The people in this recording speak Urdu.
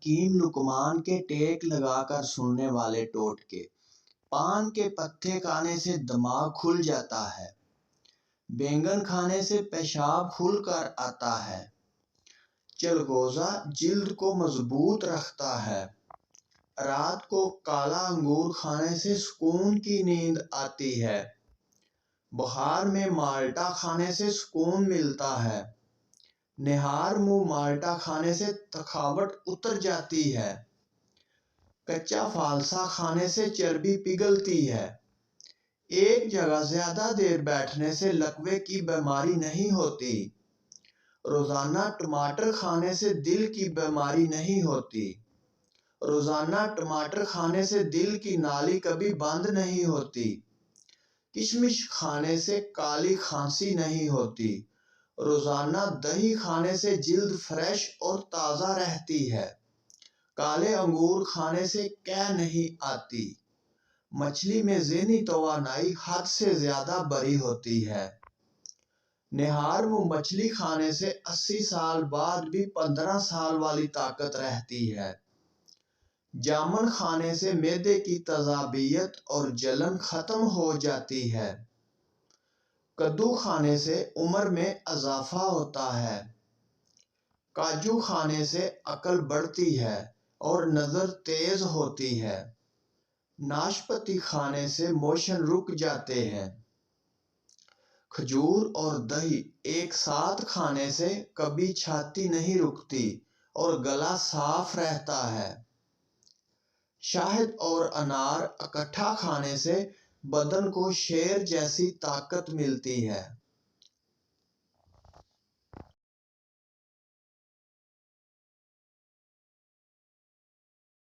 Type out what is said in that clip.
حکیم لقمان کے ٹیک لگا کر سننے والے ٹوٹکے۔ پان کے پتے کھانے سے دماغ کھل جاتا ہے۔ بینگن کھانے سے پیشاب کھل کر آتا ہے۔ چلغوزہ جلد کو مضبوط رکھتا ہے۔ رات کو کالا انگور کھانے سے سکون کی نیند آتی ہے۔ بخار میں مالٹا کھانے سے سکون ملتا ہے۔ نہار منہ مالٹا کھانے سے تھکاوٹ اتر جاتی ہے۔ کچا فالسا کھانے سے چربی پگھلتی ہے۔ ایک جگہ زیادہ دیر بیٹھنے سے لکوے کی بیماری نہیں ہوتی۔ روزانہ ٹماٹر کھانے سے دل کی بیماری نہیں ہوتی۔ روزانہ ٹماٹر کھانے سے دل کی نالی کبھی بند نہیں ہوتی۔ کشمش کھانے سے کالی کھانسی نہیں ہوتی۔ روزانہ دہی کھانے سے جلد فریش اور تازہ رہتی ہے۔ کالے انگور کھانے سے قے نہیں آتی۔ مچھلی میں ذہنی توانائی حد سے زیادہ بڑی ہوتی ہے۔ نہار منہ مچھلی کھانے سے 80 سال بعد بھی 15 سال والی طاقت رہتی ہے۔ جامن کھانے سے معدے کی تیزابیت اور جلن ختم ہو جاتی ہے۔ کدو کھانے سے عمر میں اضافہ ہوتا ہے۔ کاجو کھانے سے عقل بڑھتی ہے اور نظر تیز ہوتی ہے۔ ناشپاتی کھانے سے موشن رک جاتے ہیں۔ کھجور اور دہی ایک ساتھ کھانے سے کبھی چھاتی نہیں رکتی اور گلا صاف رہتا ہے۔ شہد اور انار اکٹھا کھانے سے بدن کو شیر جیسی طاقت ملتی ہے۔